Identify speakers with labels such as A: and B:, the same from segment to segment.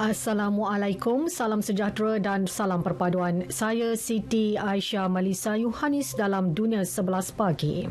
A: Assalamualaikum, salam sejahtera dan salam perpaduan. Saya Siti Aisyah Malisa Yohanis dalam Dunia 11 Pagi.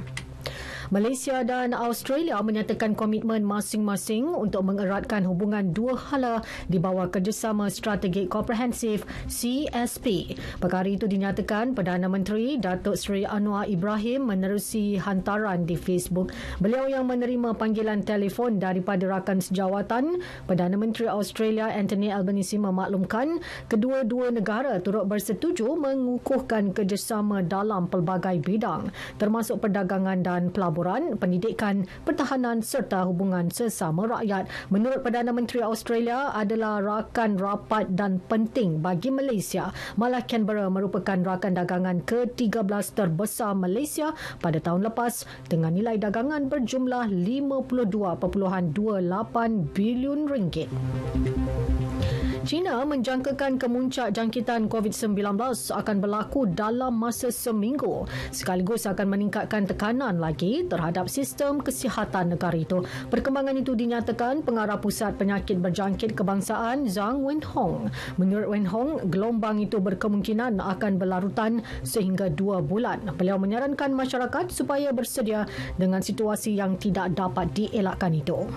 A: Malaysia dan Australia menyatakan komitmen masing-masing untuk mengeratkan hubungan dua hala di bawah Kerjasama Strategik Komprehensif CSP. Perkara itu dinyatakan Perdana Menteri Datuk Seri Anwar Ibrahim menerusi hantaran di Facebook. Beliau yang menerima panggilan telefon daripada rakan sejawatan Perdana Menteri Australia Anthony Albanese memaklumkan kedua-dua negara turut bersetuju mengukuhkan kerjasama dalam pelbagai bidang termasuk perdagangan dan pelaburan, pendidikan, pertahanan serta hubungan sesama rakyat. Menurut Perdana Menteri Australia adalah rakan rapat dan penting bagi Malaysia. Malah Canberra merupakan rakan dagangan ke-13 terbesar Malaysia pada tahun lepas dengan nilai dagangan berjumlah 52.28 bilion ringgit. China menjangkakan kemuncak jangkitan COVID-19 akan berlaku dalam masa seminggu sekaligus akan meningkatkan tekanan lagi terhadap sistem kesihatan negara itu. Perkembangan itu dinyatakan Pengarah Pusat Penyakit Berjangkit Kebangsaan Zhang Wenhong. Menurut Wenhong, gelombang itu berkemungkinan akan berlarutan sehingga 2 bulan. Beliau menyarankan masyarakat supaya bersedia dengan situasi yang tidak dapat dielakkan itu.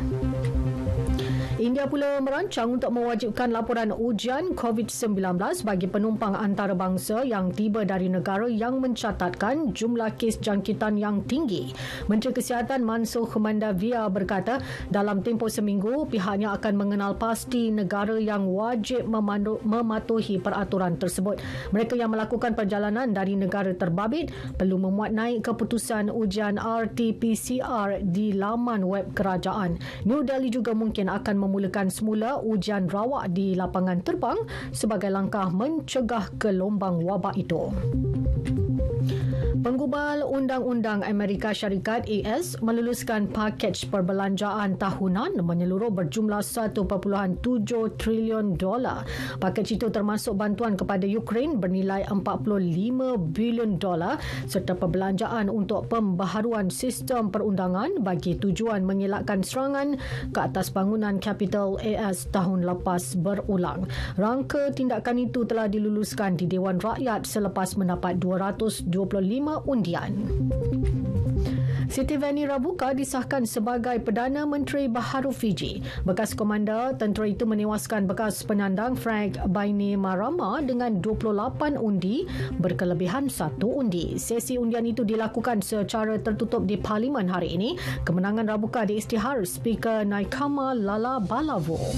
A: India pula merancang untuk mewajibkan laporan ujian COVID-19 bagi penumpang antarabangsa yang tiba dari negara yang mencatatkan jumlah kes jangkitan yang tinggi. Menteri Kesihatan Mansukh Mandavia berkata dalam tempoh seminggu pihaknya akan mengenal pasti negara yang wajib mematuhi peraturan tersebut. Mereka yang melakukan perjalanan dari negara terbabit perlu memuat naik keputusan ujian RT-PCR di laman web kerajaan. New Delhi juga mungkin akan memulakan semula ujian rawak di lapangan terbang sebagai langkah mencegah gelombang wabak itu. Penggubal Undang-Undang Amerika Syarikat AS meluluskan pakej perbelanjaan tahunan menyeluruh berjumlah 1.7 trilion dolar. Pakej itu termasuk bantuan kepada Ukraine bernilai 45 bilion dolar serta perbelanjaan untuk pembaharuan sistem perundangan bagi tujuan mengelakkan serangan ke atas bangunan Capitol AS tahun lepas berulang. Rangka tindakan itu telah diluluskan di Dewan Rakyat selepas mendapat 225 undian. Siti Veni Rabuka disahkan sebagai Perdana Menteri baharu Fiji. Bekas komander tentera itu menewaskan bekas penyandang Frank Bainimarama dengan 28 undi berkelebihan 1 undi. Sesi undian itu dilakukan secara tertutup di Parlimen hari ini. Kemenangan Rabuka diisytihar Speaker Naikama Lala Balavo.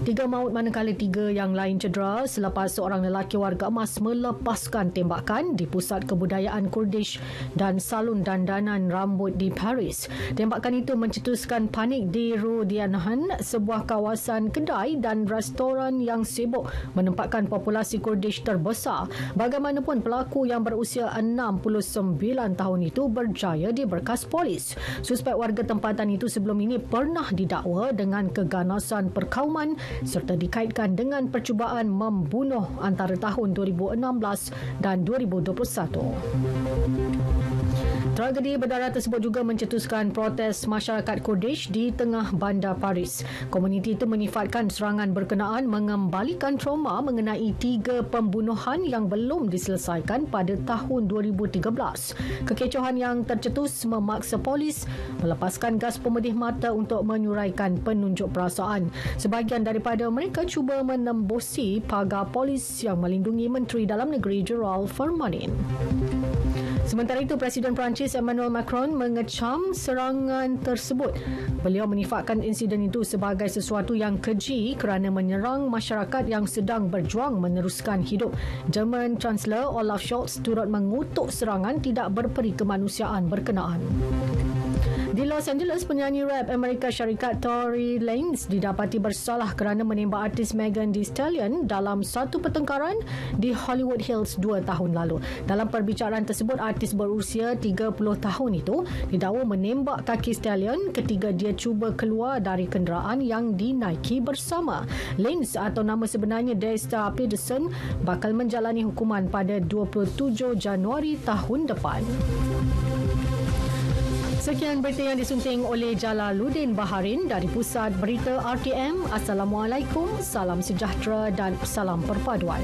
A: 3 maut manakala 3 yang lain cedera selepas seorang lelaki warga emas melepaskan tembakan di pusat kebudayaan Kurdish dan salon dandanan rambut di Paris. Tembakan itu mencetuskan panik di Rue d'Anhan, sebuah kawasan kedai dan restoran yang sibuk menempatkan populasi Kurdish terbesar. Bagaimanapun pelaku yang berusia 69 tahun itu berjaya diberkas polis. Suspek warga tempatan itu sebelum ini pernah didakwa dengan keganasan perkauman serta dikaitkan dengan percubaan membunuh antara tahun 2016 dan 2021. Tragedi berdarah tersebut juga mencetuskan protes masyarakat Kurdish di tengah bandar Paris. Komuniti itu menyifatkan serangan berkenaan mengembalikan trauma mengenai 3 pembunuhan yang belum diselesaikan pada tahun 2013. Kekecohan yang tercetus memaksa polis melepaskan gas pemedih mata untuk menyuraikan penunjuk perasaan. Sebahagian daripada mereka cuba menembusi pagar polis yang melindungi Menteri Dalam Negeri Gerald Farmanin. Sementara itu, Presiden Perancis Emmanuel Macron mengecam serangan tersebut. Beliau menyifatkan insiden itu sebagai sesuatu yang keji kerana menyerang masyarakat yang sedang berjuang meneruskan hidup. German Chancellor Olaf Scholz turut mengutuk serangan tidak berperi kemanusiaan berkenaan. Di Los Angeles, penyanyi rap Amerika Syarikat Tory Lanez didapati bersalah kerana menembak artis Megan Thee Stallion dalam satu pertengkaran di Hollywood Hills 2 tahun lalu. Dalam perbicaraan tersebut, artis berusia 30 tahun itu didakwa menembak kaki Stallion ketika dia cuba keluar dari kenderaan yang dinaiki bersama. Lanez atau nama sebenarnya Daystar Peterson bakal menjalani hukuman pada 27 Januari tahun depan. Sekian berita yang disunting oleh Jalaluddin Baharin dari Pusat Berita RTM. Assalamualaikum, salam sejahtera dan salam perpaduan.